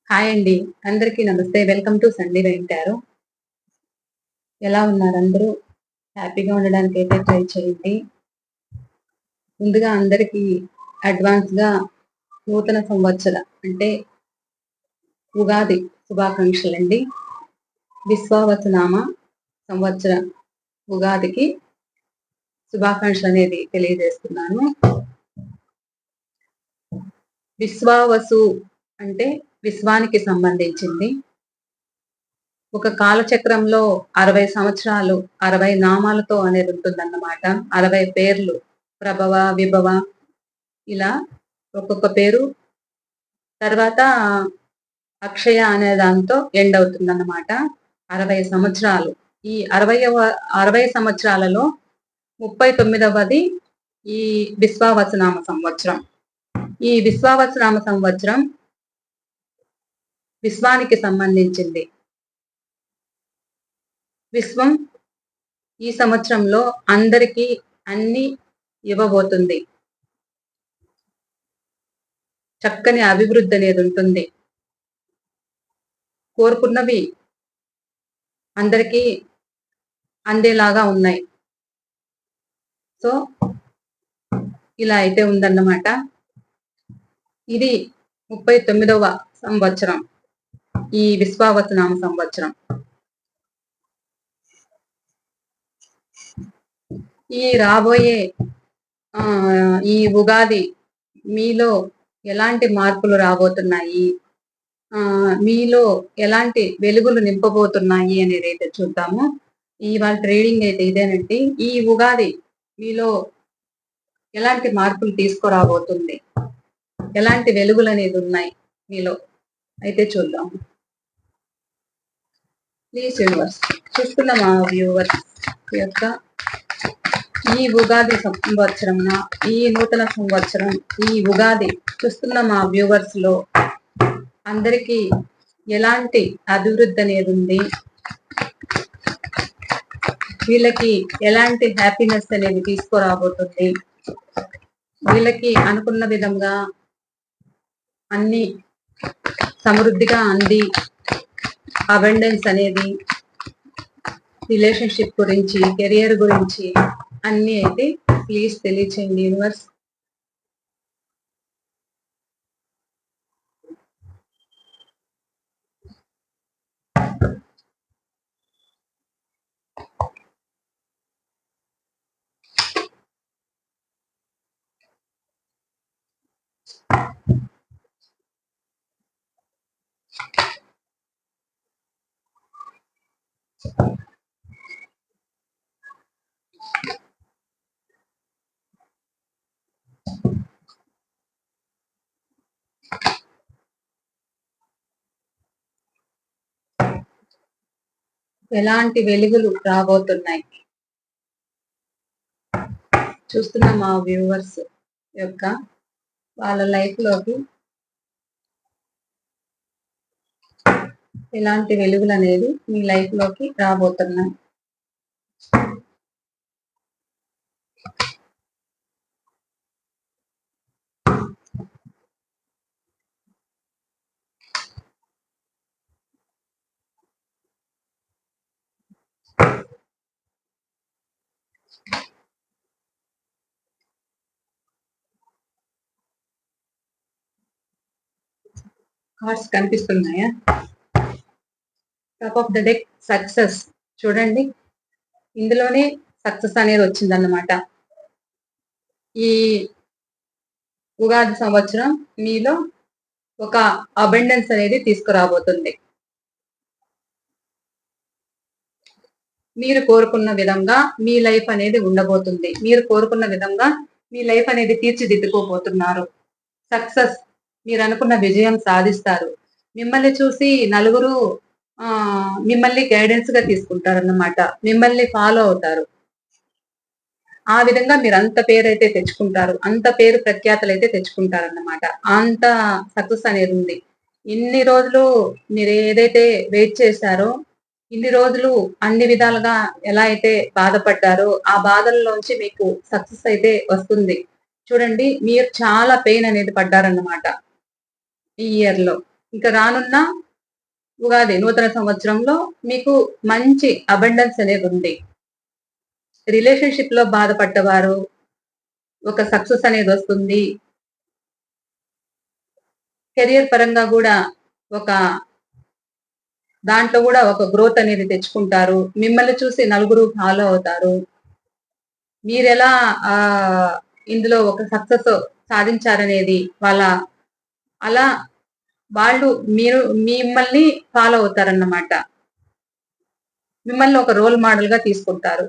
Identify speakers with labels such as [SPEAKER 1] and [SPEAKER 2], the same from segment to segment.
[SPEAKER 1] Hi అండి. అందరికీ నమస్తే. వెల్కమ్ టు సండే వెంటారు. ఎలా ఉన్నారు అందరూ? హ్యాపీగా ఉండడానికైతే ట్రై చేయండి. ముందుగా అందరికీ అడ్వాన్స్‌గా నూతన సంవత్సర అంటే ఉగాది శుభాకాంక్షలండి. విశ్వావసునామ సంవత్సర ఉగాదికి శుభాకాంక్షలనేది తెలియజేస్తున్నాను. విశ్వావసు అంటే విశ్వానికి సంబంధించింది. ఒక కాలచక్రంలో 60 సంవత్సరాలు 60 నామాలతో అనేది ఉంటుందన్నమాట. 60 పేర్లు ప్రభవ, విభవ ఇలా ఒక్కొక్క పేరు తర్వాత అక్షయ అనే దాంతో ఎండ్ అవుతుందన్నమాట. 60 సంవత్సరాలు. ఈ 60 సంవత్సరాలలో 39వది ఈ విశ్వావసునామ సంవత్సరం. ఈ విశ్వావసునామ సంవత్సరం విశ్వానికి సంబంధించింది. విశ్వం ఈ సంవత్సరంలో అందరికీ అన్ని ఇవ్వబోతుంది. చక్కని అభివృద్ధి అనేది ఉంటుంది. కోరుకున్నవి అందరికీ అందేలాగా ఉన్నాయి. సో ఇలా అయితే ఉందన్నమాట. ఇది 39వ సంవత్సరం. ఈ విశ్వావసునామ సంవత్సరం. ఈ రాబోయే ఈ ఉగాది మీలో ఎలాంటి మార్పులు రాబోతున్నాయి, మీలో ఎలాంటి వెలుగులు నింపబోతున్నాయి అనేది అయితే చూద్దాము. ఇవాళ రీడింగ్ అయితే ఇదేనండి. ఈ ఉగాది మీలో ఎలాంటి మార్పులు తీసుకురాబోతుంది, ఎలాంటి వెలుగులు అనేది ఉన్నాయి మీలో అయితే చూద్దాం. ప్లీజ్ యూనివర్స్ చూస్తున్న మా వ్యూవర్స్ యొక్క ఈ ఉగాది సంవత్సరం, ఈ నూతన సంవత్సరం, ఈ ఉగాది చూస్తున్న మా వ్యూవర్స్ లో అందరికీ ఎలాంటి అభివృద్ధి అనేది ఉంది, వీళ్ళకి ఎలాంటి హ్యాపీనెస్ అనేది తీసుకురాబోతుంది, వీళ్ళకి అనుకున్న విధంగా అన్ని సమృద్ధిగా అంది అబెండెన్స్ అనేది రిలేషన్షిప్ గురించి, కెరియర్ గురించి అన్ని అయితే ప్లీజ్ తెలియచేయండి యూనివర్స్. ఎలాంటి వెలుగులు రాబోతున్నాయి చూస్తున్న మా వ్యూవర్స్ యొక్క వాళ్ళ లైఫ్ లోకి ఎలాంటి వెలుగులు అనేది మీ లైఫ్ లోకి రాబోతున్నాయి. కార్డ్స్ కనిపిస్తున్నాయా? Top of the deck success. చూడండి, ఇందులోనే సక్సెస్ అనేది వచ్చిందన్నమాట. ఈ ఉగాది సంవత్సరం మీలో ఒక అబెండెన్స్ అనేది తీసుకురాబోతుంది. మీరు కోరుకున్న విధంగా మీ లైఫ్ అనేది ఉండబోతుంది. మీరు కోరుకున్న విధంగా మీ లైఫ్ అనేది తీర్చిదిద్దుకోబోతున్నారు. సక్సెస్, మీరు అనుకున్న విజయం సాధిస్తారు. మిమ్మల్ని చూసి నలుగురు మిమ్మల్ని గైడెన్స్ గా తీసుకుంటారన్నమాట. మిమ్మల్ని ఫాలో అవుతారు. ఆ విధంగా మీరు అంత పేరు అయితే తెచ్చుకుంటారు, అంత పేరు ప్రఖ్యాతలు అయితే తెచ్చుకుంటారన్నమాట. అంత సక్సెస్ అనేది ఉంది. ఇన్ని రోజులు మీరు ఏదైతే వెయిట్ చేశారో, ఇన్ని రోజులు అన్ని విధాలుగా ఎలా అయితే బాధపడ్డారో ఆ బాధల్లోంచి మీకు సక్సెస్ అయితే వస్తుంది. చూడండి, మీరు చాలా పెయిన్ అనేది పడ్డారన్నమాట ఈ ఇయర్ లో. ఇంకా రానున్న ఉగాది నూతన సంవత్సరంలో మీకు మంచి అబండెన్స్ అనేది ఉంది. రిలేషన్షిప్ లో బాధపడ్డవారు ఒక సక్సెస్ అనేది వస్తుంది. కెరియర్ పరంగా కూడా ఒక దాంట్లో కూడా ఒక గ్రోత్ అనేది తెచ్చుకుంటారు. మిమ్మల్ని చూసి నలుగురు ఫాలో అవుతారు. మీరెలా ఇందులో ఒక సక్సెస్ సాధించారనేది అలా వాళ్ళు మిమ్మల్ని ఫాలో అవుతారన్నమాట. మిమ్మల్ని ఒక రోల్ మోడల్ గా తీసుకుంటారు.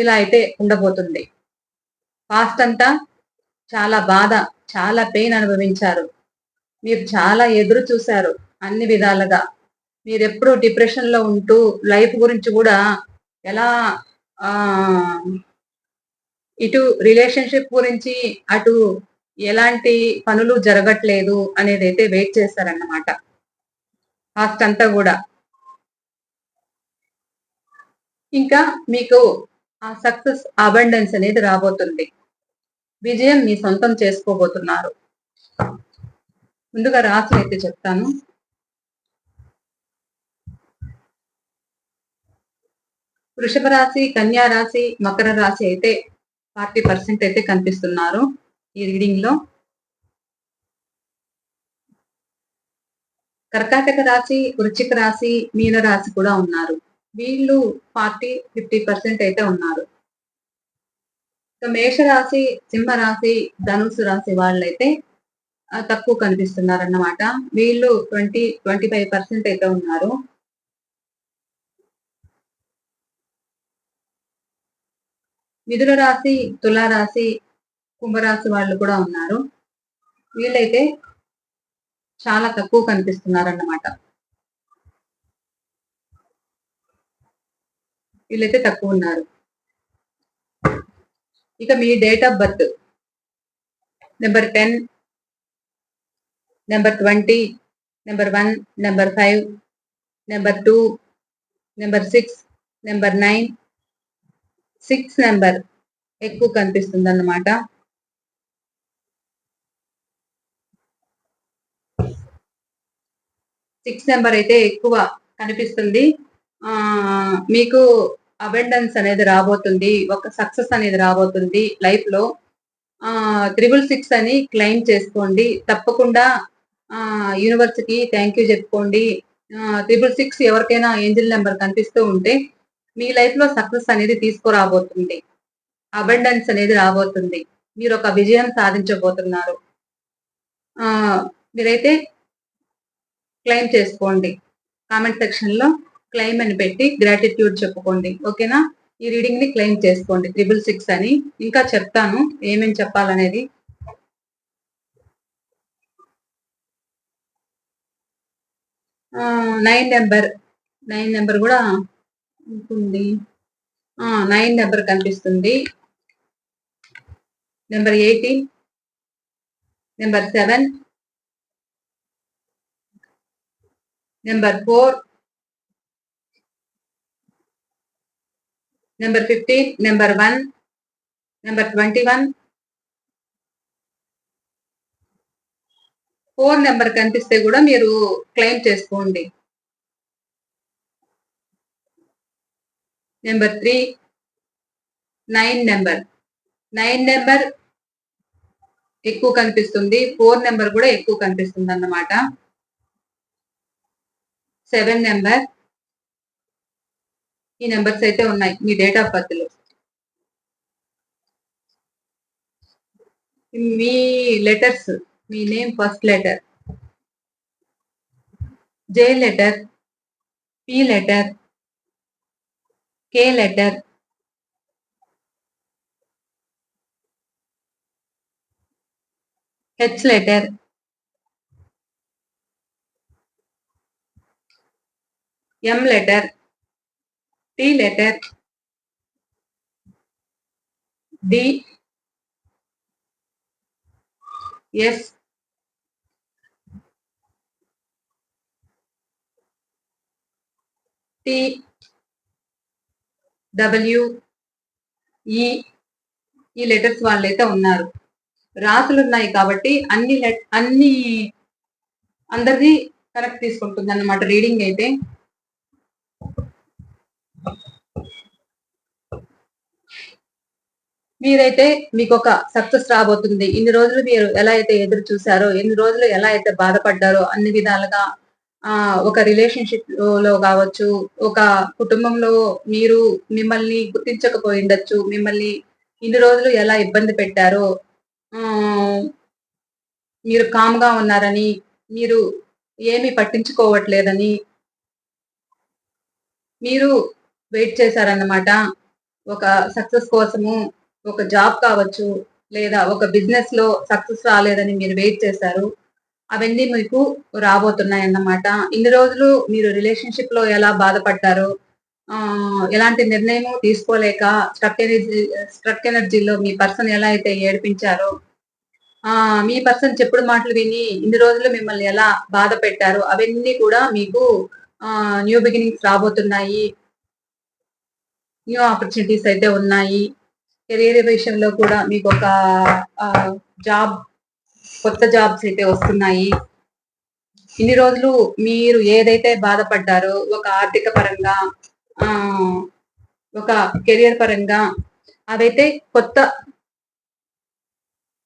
[SPEAKER 1] ఇలా అయితే ఉండబోతుంది. పాస్ట్ అంతా చాలా బాధ, చాలా పెయిన్ అనుభవించారు. మీరు చాలా ఎదురు చూశారు అన్ని విధాలుగా. మీరెప్పుడు డిప్రెషన్ లో ఉంటూ లైఫ్ గురించి కూడా ఎలా ఇటు రిలేషన్షిప్ గురించి అటు ఎలాంటి పనులు జరగట్లేదు అనేది అయితే వెయిట్ చేస్తారన్నమాట పాస్ట్ అంతా కూడా. ఇంకా మీకు ఆ సక్సెస్ అబండెన్స్ అనేది రాబోతుంది. విజయం మీ సొంతం చేసుకోబోతున్నారు. ముందుగా రాశులు అయితే చెప్తాను. వృషభ రాశి, కన్యా రాశి, మకర రాశి అయితే 40% అయితే కనిపిస్తున్నారు ఈ రీడింగ్ లో. కర్కాటక రాశి, వృశ్చిక రాశి, మీన రాశి కూడా ఉన్నారు. వీళ్ళు 40-50% అయితే ఉన్నారు. మేషరాశి, సింహరాశి, ధనుసు రాశి వాళ్ళైతే తక్కువ కనిపిస్తున్నారు అన్నమాట. వీళ్ళు 20-25% అయితే ఉన్నారు. మిథున రాశి, తులారాశి, కుంభరాశి వాళ్ళు కూడా ఉన్నారు. వీళ్ళైతే చాలా తక్కువ కనిపిస్తున్నారు అన్నమాట. వీళ్ళైతే తక్కువ ఉన్నారు. ఇక మీ date of birth number 10, number 20, number 1, number 5, number 2, number 6, number 9, 6 number ఎక్కువ కనిపిస్తుంది అన్నమాట. సిక్స్ నెంబర్ అయితే ఎక్కువ కనిపిస్తుంది. మీకు అబెండెన్స్ అనేది రాబోతుంది. ఒక సక్సెస్ అనేది రాబోతుంది లైఫ్ లో. 666 అని క్లెయిమ్ చేసుకోండి. తప్పకుండా యూనివర్సిటీ థ్యాంక్ యూ చెప్పుకోండి. 666 ఎవరికైనా ఏంజిల్ నెంబర్ కనిపిస్తూ ఉంటే మీ లైఫ్ లో సక్సెస్ అనేది తీసుకురాబోతుంది. అబెండెన్స్ అనేది రాబోతుంది. మీరు ఒక విజయం సాధించబోతున్నారు. మీరైతే క్లెయిమ్ చేసుకోండి. కామెంట్ సెక్షన్ లో క్లెయిమ్ అని పెట్టి గ్రాటిట్యూడ్ చెప్పుకోండి. ఓకేనా? ఈ రీడింగ్ ని క్లెయిమ్ చేసుకోండి 666 అని. ఇంకా చెప్తాను ఏమేమి చెప్పాలనేది. నైన్ నెంబర్ కూడా ఉంటుంది. 9 నెంబర్ కనిపిస్తుంది. Number 18, number 7, number 4, number 15, number 1, number 21, 4 number కనిపిస్తే కూడా మీరు క్లెయిమ్ చేసుకోండి. నెంబర్ 3, 9 నెంబర్ ఎక్కువ కనిపిస్తుంది. 4 నెంబర్ కూడా ఎక్కువ కనిపిస్తుంది అన్నమాట. 7 నెంబర్, ఈ నెంబర్స్ అయితే ఉన్నాయి మీ డేట్ ఆఫ్ బర్త్ లో. మీ లెటర్స్, మీ name first letter, J letter, P letter, K letter, H letter, M letter, T letter, D, S, T, W, ఈ లెటర్స్ వాళ్ళైతే ఉన్నారు. రాసులు ఉన్నాయి కాబట్టి అన్ని అందరిది కరెక్ట్ తీసుకుంటుంది అన్నమాట రీడింగ్ అయితే. మీరైతే మీకు ఒక సక్సెస్ రాబోతుంది. ఇన్ని రోజులు మీరు ఎలా అయితే ఎదురు చూసారో, ఇన్ని రోజులు ఎలా అయితే బాధపడ్డారో అన్ని విధాలుగా ఒక రిలేషన్‌షిప్ లో గావచ్చు, ఒక కుటుంబంలో మీరు మిమ్మల్ని గుర్తించకపోయుండొచ్చు. మిమ్మల్ని ఇన్ని రోజులు ఎలా ఇబ్బంది పెట్టారో, ఆహ్, మీరు కామ్‌గా ఉన్నారని, మీరు ఏమి పట్టించుకోవట్లేదని, మీరు వెయిట్ చేశారన్నమాట. ఒక సక్సెస్ కోసము, ఒక జాబ్ కావచ్చు, లేదా ఒక బిజినెస్‌లో సక్సెస్ రాలేదని మీరు వెయిట్ చేశారు. అవన్నీ మీకు రాబోతున్నాయన్నమాట. ఇన్ని రోజులు మీరు రిలేషన్‌షిప్‌లో ఎలా బాధపడ్డారో, ఎలాంటి నిర్ణయము తీసుకోలేక స్ట్రక్ ఎనర్జీలో మీ పర్సన్ ఎలా అయితే ఏడిపించారో, మీ పర్సన్ చెప్పుడు మాటలు విని ఇన్ని రోజులు మిమ్మల్ని ఎలా బాధ పెట్టారో అవన్నీ కూడా మీకు న్యూ బిగినింగ్స్ రాబోతున్నాయి. న్యూ ఆపర్చునిటీస్ అయితే ఉన్నాయి. కెరియర్ విషయంలో కూడా మీకొక ఆహ్, జాబ్ కొత్త జాబ్స్ అయితే వస్తున్నాయి. ఇన్ని రోజులు మీరు ఏదైతే బాధపడ్డారో ఒక ఆర్థిక పరంగా, ఆహ్, ఒక కెరియర్ పరంగా అవైతే కొత్త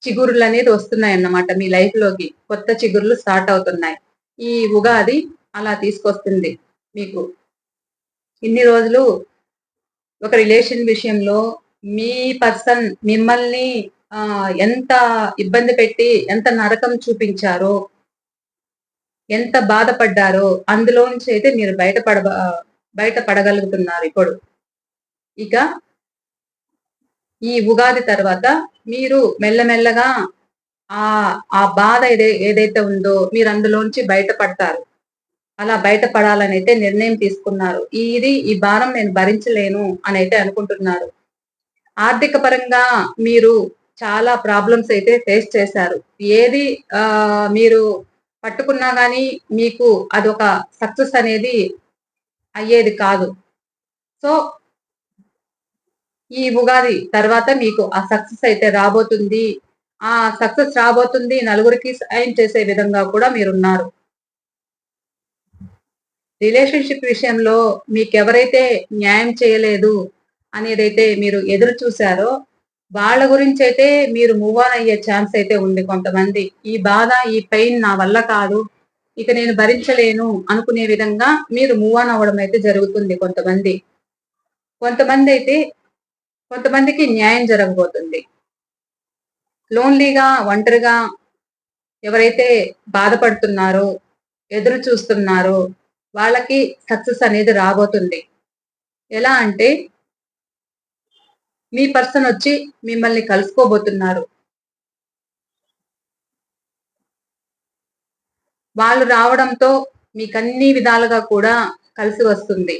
[SPEAKER 1] చిగురులనేది వస్తున్నాయన్నమాట మీ లైఫ్‌లోకి. కొత్త చిగుర్లు స్టార్ట్ అవుతున్నాయి. ఈ ఉగాది అలా తీసుకొస్తుంది మీకు. ఇన్ని రోజులు ఒక రిలేషన్ విషయంలో మీ పర్సన్ మిమ్మల్ని ఎంత ఇబ్బంది పెట్టి, ఎంత నరకం చూపించారో, ఎంత బాధపడ్డారో అందులోంచి అయితే మీరు బయటపడగలుగుతున్నారు ఇప్పుడు. ఇక ఈ ఉగాది తర్వాత మీరు మెల్లమెల్లగా ఆ బాధ ఏదైతే ఉందో మీరు అందులోంచి బయటపడతారు. అలా బయటపడాలనైతే నిర్ణయం తీసుకున్నారు. ఈ భారం నేను భరించలేను అనైతే అనుకుంటున్నారు. ఆర్థిక పరంగా మీరు చాలా ప్రాబ్లమ్స్ అయితే ఫేస్ చేశారు. ఏది మీరు పట్టుకున్నా గానీ మీకు అదొక సక్సెస్ అనేది అయ్యేది కాదు. సో, ఈ ఉగాది తర్వాత మీకు ఆ సక్సెస్ అయితే రాబోతుంది. ఆ సక్సెస్ రాబోతుంది. నలుగురికి సాయం చేసే విధంగా కూడా మీరున్నారు. రిలేషన్‌షిప్ విషయంలో మీకెవరైతే న్యాయం చేయలేదు అనేదైతే మీరు ఎదురు చూసారో, వాళ్ళ గురించైతే మీరు మూవ్ ఆన్ అయ్యే ఛాన్స్ అయితే ఉంది కొంతమంది. ఈ బాధ, ఈ పెయిన్ నా వల్ల కాదు. ఇక నేను భరించలేను అనుకునే విధంగా మీరు మూవ్ ఆన్ అవ్వడం అయితే జరుగుతుంది కొంతమంది. కొంతమందైతే కొంతమందికి న్యాయం జరగబోతుంది. లోన్‌లీగా, ఒంటరిగా ఎవరైతే బాధపడుతున్నారో, ఎదురు చూస్తున్నారో వాళ్ళకి సక్సెస్ అనేది రాబోతుంది. ఎలా అంటే మీ పర్సన్ వచ్చి మిమ్మల్ని కలుసుకోబోతున్నారు. వాళ్ళు రావడంతో మీకన్ని విధాలుగా కూడా కలిసి వస్తుంది.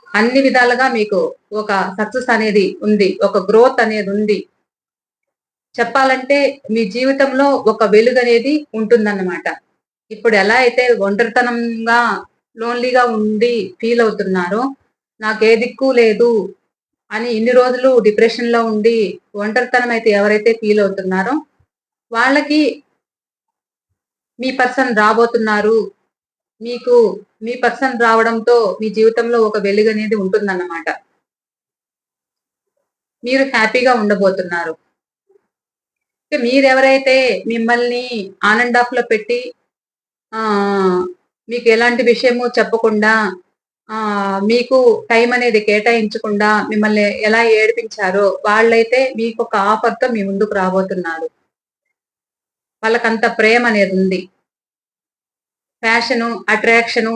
[SPEAKER 1] అన్ని విధాలుగా మీకు ఒక సక్సెస్ అనేది ఉంది. ఒక గ్రోత్ అనేది ఉంది. చెప్పాలంటే మీ జీవితంలో ఒక వెలుగనేది ఉంటుందన్నమాట. ఇప్పుడు ఎలా అయితే ఒంటరితనంగా, లోన్‌లీగా ఉండి ఫీల్ అవుతున్నారో, నాకు ఏ దిక్కు లేదు అని ఇన్ని రోజులు డిప్రెషన్‌లో ఉండి ఒంటరితనం అయితే ఎవరైతే ఫీల్ అవుతున్నారో, వాళ్ళకి మీ పర్సన్ రాబోతున్నారు. మీకు మీ పర్సన్ రావడంతో మీ జీవితంలో ఒక వెలుగనేది ఉంటుందన్నమాట. మీరు హ్యాపీగా ఉండబోతున్నారు. మీరెవరైతే మిమ్మల్ని ఆన్ అండ్ ఆఫ్‌లో పెట్టి ఆహ్, మీకు ఎలాంటి విషయము చెప్పకుండా, మీకు టైం అనేది కేటాయించకుండా మిమ్మల్ని ఎలా ఏడిపించారో వాళ్ళైతే మీకొక ఆఫర్‌తో మీ ముందుకు రాబోతున్నారు. వాళ్ళకంత ప్రేమనేదుంది. ప్యాషను, అట్రాక్షను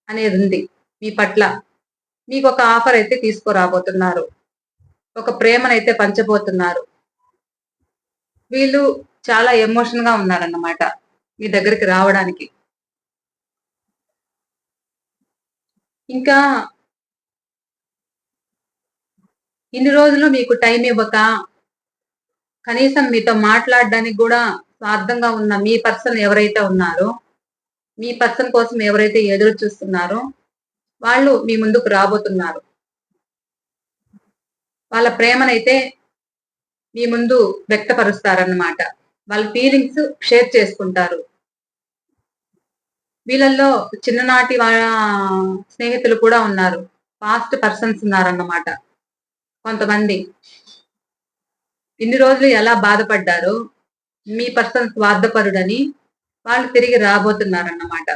[SPEAKER 1] అనేదుంది మీ పట్ల. మీకొక ఆఫర్ అయితే తీసుకురాబోతున్నారు. ఒక ప్రేమనైతే పంచబోతున్నారు. వీళ్ళు చాలా ఎమోషన్‌గా ఉన్నారన్నమాట మీ దగ్గరికి రావడానికి. ఇంకా ఇన్ని రోజులు మీకు టైం ఇవ్వక, కనీసం మీతో మాట్లాడడానికి గూడా స్వార్థంగా ఉన్న మీ పర్సన్ ఎవరైతే ఉన్నారో, మీ పర్సన్ కోసం ఎవరైతే ఎదురు చూస్తున్నారో, వాళ్ళు మీ ముందుకు రాబోతున్నారు. వాళ్ళ ప్రేమనైతే మీ ముందు వ్యక్తపరుస్తారన్నమాట. వాళ్ళ ఫీలింగ్స్ షేర్ చేసుకుంటారు. వీళ్ళల్లో చిన్ననాటి వాళ్ళ స్నేహితులు కూడా ఉన్నారు. పాస్ట్ పర్సన్స్ ఉన్నారన్నమాట కొంతమంది. ఇన్ని రోజులు ఎలా బాధపడ్డారో మీ పర్సన్ స్వార్థపరుడని వాళ్ళు తిరిగి రాబోతున్నారన్నమాట.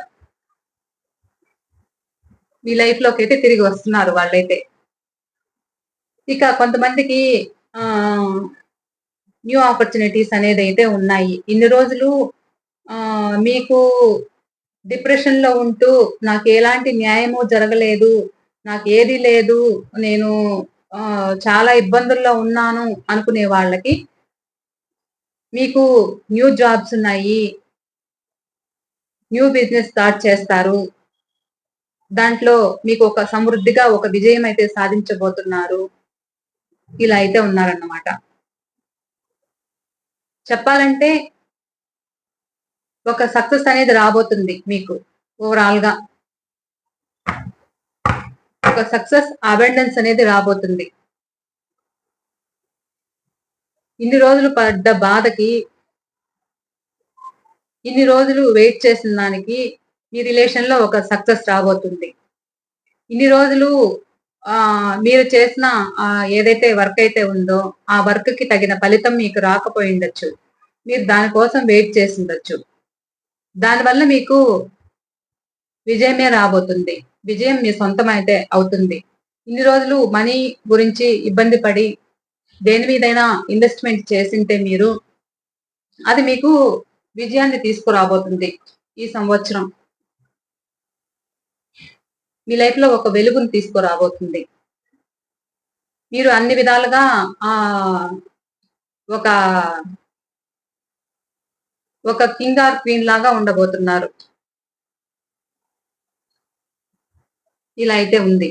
[SPEAKER 1] మీ లైఫ్ లోకి అయితే తిరిగి వస్తున్నారు వాళ్ళైతే. ఇక కొంతమందికి న్యూ ఆపర్చునిటీస్ అనేది అయితే ఉన్నాయి. ఇన్ని రోజులు మీకు డిప్రెషన్ లో ఉంటూ నాకు ఎలాంటి న్యాయము జరగలేదు, నాకు ఏది లేదు, నేను చాలా ఇబ్బందుల్లో ఉన్నాను అనుకునే వాళ్ళకి మీకు న్యూ జాబ్స్ ఉన్నాయి, న్యూ బిజినెస్ స్టార్ట్ చేస్తారు. దాంట్లో మీకు ఒక సమృద్ధిగా ఒక విజయం అయితే సాధించబోతున్నారు. ఇలా అయితే ఉన్నారన్నమాట. చెప్పాలంటే ఒక సక్సెస్ అనేది రాబోతుంది మీకు. ఓవరాల్ గా ఒక సక్సెస్ అబెండెన్స్ అనేది రాబోతుంది. ఇన్ని రోజులు పడ్డ బాధకి, ఇన్ని రోజులు వెయిట్ చేసిన దానికి మీ రిలేషన్ లో ఒక సక్సెస్ రాబోతుంది. ఇన్ని రోజులు మీరు చేసిన ఏదైతే వర్క్ అయితే ఉందో ఆ వర్క్ కి తగిన ఫలితం మీకు రాకపోయిండొచ్చు. మీరు దానికోసం వెయిట్ చేసి ఉండొచ్చు. దానివల్ల మీకు విజయమే రాబోతుంది. విజయం మీ సొంతం అయితే అవుతుంది. ఇన్ని రోజులు మనీ గురించి ఇబ్బంది పడి దేని మీదైనా ఇన్వెస్ట్మెంట్ చేసింటే మీరు, అది మీకు విజయాన్ని తీసుకురాబోతుంది ఈ సంవత్సరం. మీ లైఫ్ లో ఒక వెలుగును తీసుకురాబోతుంది. మీరు అన్ని విధాలుగా ఒక ఒక కింగ్ ఆర్ క్వీన్ లాగా ఉండబోతున్నారు. ఇలా అయితే ఉంది.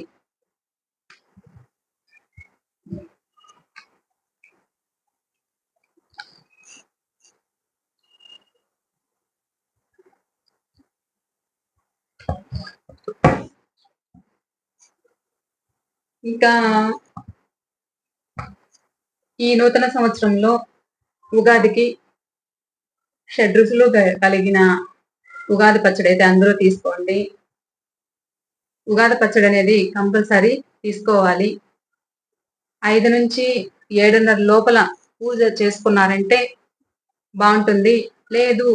[SPEAKER 1] ఇంకా ఈ నూతన సంవత్సరంలో ఉగాదికి షడ్రుచులు కలిగిన ఉగాది పచ్చడి అయితే అందరూ తీసుకోండి. ఉగాది పచ్చడి అనేది కంపల్సరీ తీసుకోవాలి. 5 నుంచి 7:30 లోపల పూజ చేసుకున్నారంటే బాగుంటుంది. లేదు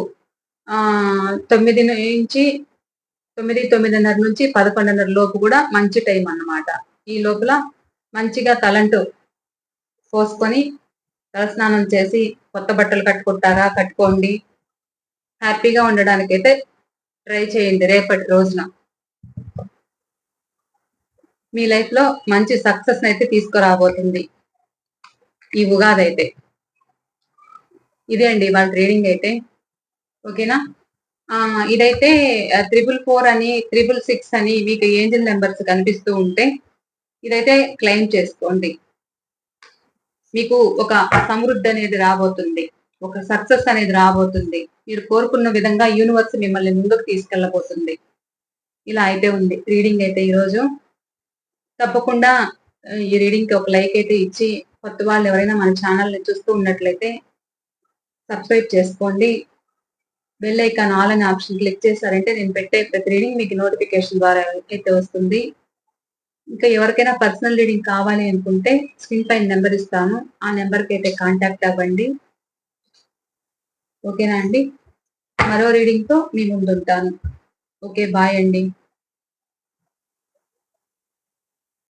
[SPEAKER 1] 9 నుంచి 9:30 నుంచి 11:30 లోపు కూడా మంచి టైం అన్నమాట. ఈ లోపల మంచిగా తలంటు పోసుకొని తలస్నానం చేసి కొత్త బట్టలు కట్టుకుంటారా కట్టుకోండి. హ్యాపీగా ఉండడానికైతే ట్రై చేయండి రేపటి రోజున. మీ లైఫ్ లో మంచి సక్సెస్ అయితే తీసుకురాబోతుంది ఈ ఉగాది అయితే. ఇదే అండి వాళ్ళ ట్రేడింగ్ అయితే. ఓకేనా? ఇదైతే 444 అని 666 అని మీకు ఏంజల్ నెంబర్స్ కనిపిస్తూ ఉంటే ఇదైతే క్లెయిమ్ చేసుకోండి. మీకు ఒక సమృద్ధి అనేది రాబోతుంది, ఒక సక్సెస్ అనేది రాబోతుంది. మీరు కోరుకున్న విధంగా యూనివర్స్ మిమ్మల్ని ముందుకు తీసుకెళ్లబోతుంది. ఇలా అయితే ఉంది రీడింగ్ అయితే ఈరోజు. తప్పకుండా ఈ రీడింగ్ కి ఒక లైక్ అయితే ఇచ్చి, కొత్త వాళ్ళు ఎవరైనా మన ఛానల్ ని చూస్తూ ఉన్నట్లయితే సబ్స్క్రైబ్ చేసుకోండి. బెల్ ఐకాన్ ఆల్ అనే ఆప్షన్ క్లిక్ చేశారంటే నేను పెట్టే ప్రతి రీడింగ్ మీకు నోటిఫికేషన్ ద్వారా అయితే వస్తుంది. ఇంకా ఎవరికైనా పర్సనల్ రీడింగ్ కావాలి అనుకుంటే స్క్రీన్ పైన నెంబర్ ఇస్తాను, ఆ నెంబర్కి అయితే కాంటాక్ట్ అవ్వండి. ఓకేనా అండి? మరో రీడింగ్ తో మీ ముందు ఉంటాను. ఓకే, బాయ్ అండి.